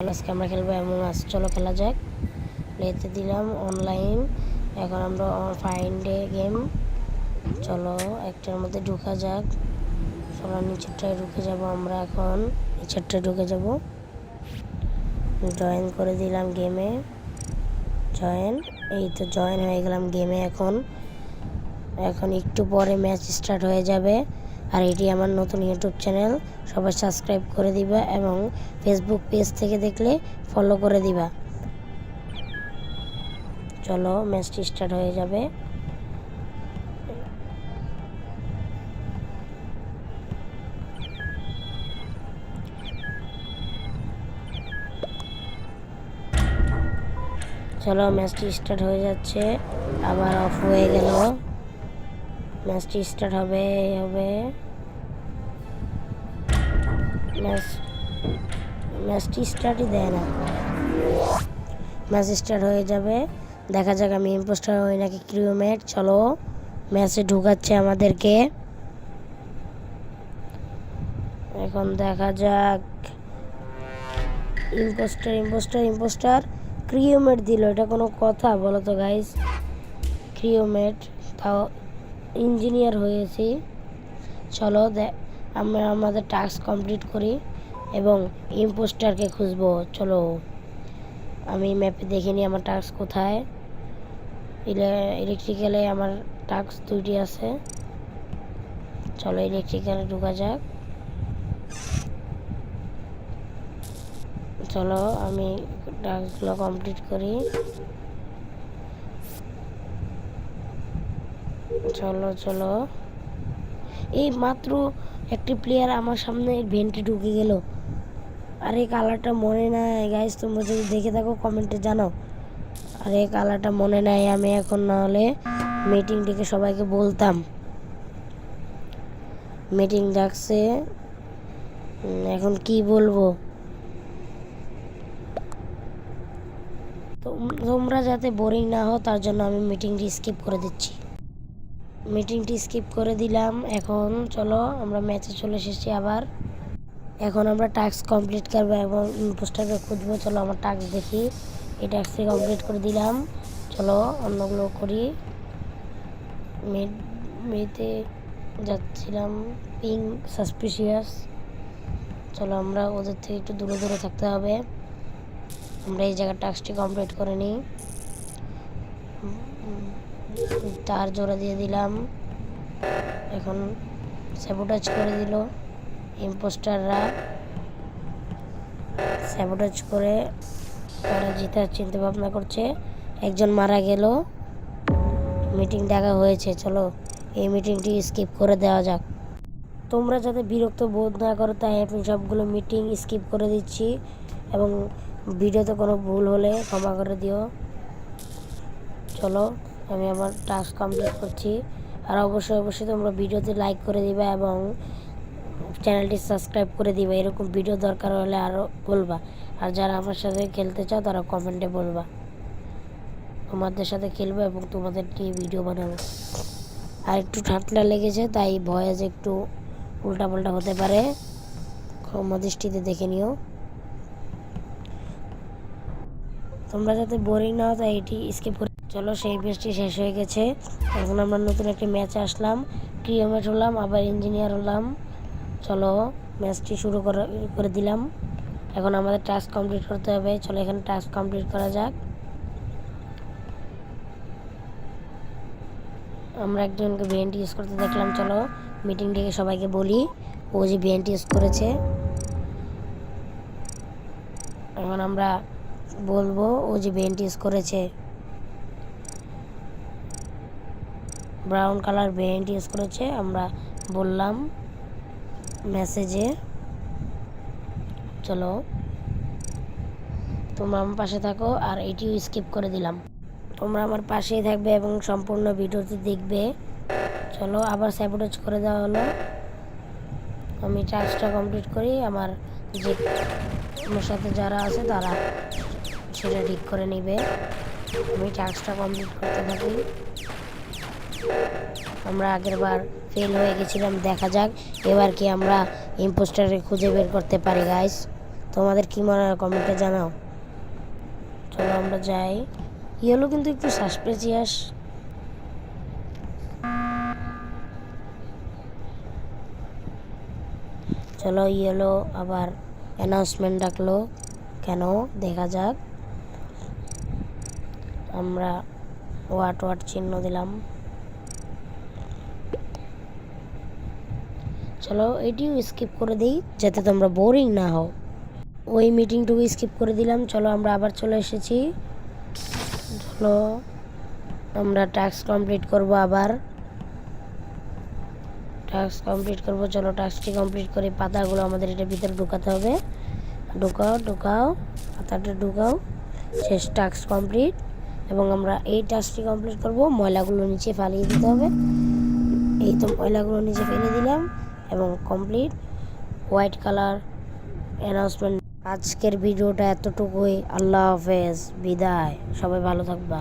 আজকে আমরা খেলবো এমন আস। চলো খেলা যাক। প্লেতে দিলাম অনলাইন। এখন আমরা ফাইন্ডে গেম। চলো একটার মধ্যে ঢুকা যাক। চলো নিচেরটায় ঢুকে যাব। আমরা এখন নিচেরটায় ঢুকে যাব। জয়েন করে দিলাম গেমে। জয়েন, এই তো জয়েন হয়ে গেলাম গেমে। এখন একটু পরে ম্যাচ স্টার্ট হয়ে যাবে। আর এটি আমার নতুন ইউটিউব চ্যানেল, সবাই সাবস্ক্রাইব করে দিবা এবং ফেসবুক পেজ থেকে দেখলে ফলো করে দিবা। চলো ম্যাচটি স্টার্ট হয়ে যাবে। চলো ম্যাচটি স্টার্ট হয়ে যাচ্ছে, আবার অফ হয়ে গেল। ম্যাচটি স্টার্ট হবে ম্যাচটি স্টার্টই দেয় না। ম্যাচ স্টার্ট হয়ে যাবে, দেখা যাক আমি ইম্পোস্টার হই নাকি ক্রিউমেট। চলো ম্যাচে ঢুকাচ্ছে আমাদেরকে। এখন দেখা যাক। ইম্পোস্টার ক্রিউমেট দিল, এটা কোনো কথা বলো তো গাইস? ক্রিউমেট, তাও ইঞ্জিনিয়ার হয়েছি। চলো আমরা আমাদের টাস্ক কমপ্লিট করি এবং ইম্পোস্টারকে খুঁজবো। চলো আমি ম্যাপে দেখে নিই আমার টাস্ক কোথায়। ইলেকট্রিক্যালে আমার টাস্ক 2টি আছে। চলো ইলেকট্রিক্যালে ঢোকা যাক। চলো আমি টাস্কগুলো কমপ্লিট করি। চলো এই মাত্র একটি প্লেয়ার আমার সামনে ভেন্টে ঢুকে গেল। আরে কালারটা মনে নাই গাইস, তোমরা যদি দেখে থাকো কমেন্টে জানাও। আরে কালারটা মনে নাই আমি, এখন না হলে মিটিং ডেকে সবাইকে বলতাম। মিটিং ডাকছে, এখন কি বলবো? তোমরা যাতে বোরিং না হও তার জন্য আমি মিটিংটি স্কিপ করে দিচ্ছি। মিটিংটি স্কিপ করে দিলাম। এখন চলো আমরা ম্যাচে চলে এসেছি আবার। এখন আমরা টাস্ক কমপ্লিট করবো এবং ইম্পোস্টারকে খুঁজবো। চলো আমার টাস্ক দেখি। এই টাস্কটি কমপ্লিট করে দিলাম। চলো অন্যগুলো করি। মেতে যাচ্ছিলাম, পিং সাসপিশিয়াস। চলো আমরা ওদের থেকে একটু দূরে থাকতে হবে। আমরা এই জায়গার টাস্কটি কমপ্লিট করে নিই। তার জোড়া দিয়ে দিলাম। এখন স্যাবোটাজ করে দিল ইম্পোস্টাররা। স্যাবোটাজ করে তারা জিতার চিন্তা ভাবনা করছে। একজন মারা গেল। মিটিং ডাকা হয়েছে, চলো এই মিটিংটি স্কিপ করে দেওয়া যাক। তোমরা যাতে বিরক্ত বোধ না করো তাই আমি সবগুলো মিটিং স্কিপ করে দিচ্ছি এবং ভিডিওতে কোনো ভুল হলে ক্ষমা করে দিও। চলো আমি আমার টাস্ক কমপ্লিট করছি। আর অবশ্যই তোমরা ভিডিওতে লাইক করে দিবা এবং চ্যানেলটি সাবস্ক্রাইব করে দিবা। এরকম ভিডিও দরকার হলে আরও বলবা। আর যারা আমার সাথে খেলতে চাও তারা কমেন্টে বলবা। তোমাদের সাথে খেলবো এবং তোমাদের নিয়ে ভিডিও বানাবো। আর একটু ঠান্ডা লেগেছে তাই ভয়েস একটু উল্টাপাল্টা হতে পারে, ক্ষমা দৃষ্টিতে দেখে নিও। তোমরা যাতে বোরিং না হও তাই এটি স্কিপ করে। চলো সেই ম্যাচটি শেষ হয়ে গেছে। এখন আমরা নতুন একটি ম্যাচে আসলাম। ক্রিউমেট হলাম, আবার ইঞ্জিনিয়ার হলাম। চলো ম্যাচটি শুরু করে দিলাম। এখন আমাদের টাস্ক কমপ্লিট করতে হবে। চলো এখানে টাস্ক কমপ্লিট করা যাক। আমরা একজনকে ভিএনটি ইউজ করতে দেখলাম। চলো মিটিং ডেকে সবাইকে বলি ও যে ভিএনটি ইউজ করেছে। এখন আমরা বলবো ও যে ভিএনটি ইউজ করেছে। ব্রাউন কালার ভিএনটি ইউজ করেছে আমরা বললাম মেসেজে। চলো তোমরা আমার পাশে থাকো আর এটিও স্কিপ করে দিলাম। তোমরা আমার পাশেই থাকবে এবং সম্পূর্ণ ভিডিওটি দেখবে। চলো আবার স্যাবোটেজ করে দেওয়া হলো। আমি টাস্কটা কমপ্লিট করি। আমার সাথে যারা আছে তারা সেটা ঠিক করে নেবে। আমি টাস্কটা কমপ্লিট করতে থাকি। আমরা আগের বার ফেল হয়ে গেছিলাম, দেখা যাক এবার কি আমরা ইম্পোস্টারকে খুঁজে বের করতে পারি গাইস। তোমাদের কি মনে হয় কমেন্টে জানাও। চলো আমরা যাই। ইয়েলো কিন্তু একটু সাসপেন্সিয়াস। চলো ইয়েলো আবার অ্যানাউন্সমেন্ট ডাকলো কেন দেখা যাক। আমরা ওয়াট চিহ্ন দিলাম। চলো এটিও স্কিপ করে দিই যাতে তোমরা বোরিং না হও। ওই মিটিংটুকু স্কিপ করে দিলাম। চলো আমরা আবার চলে এসেছি। চলো আমরা টাস্ক কমপ্লিট করব। আবার টাস্ক কমপ্লিট করব। চলো টাস্কটি কমপ্লিট করে পাতাগুলো আমাদের এটার ভিতরে ঢুকাতে হবে। ঢুকাও পাতাটা ঢুকাও। শেষ টাস্ক কমপ্লিট। এবং আমরা এই টাস্কটি কমপ্লিট করব। ময়লাগুলো নিচে ফালিয়ে দিতে হবে। এই তো ময়লাগুলো নিচে ফেলে দিলাম এবং কমপ্লিট। White colour announcement. আজকের ভিডিওটা এতটুকুই। আল্লাহ হাফেজ, বিদায়। সবাই ভালো থাকবা।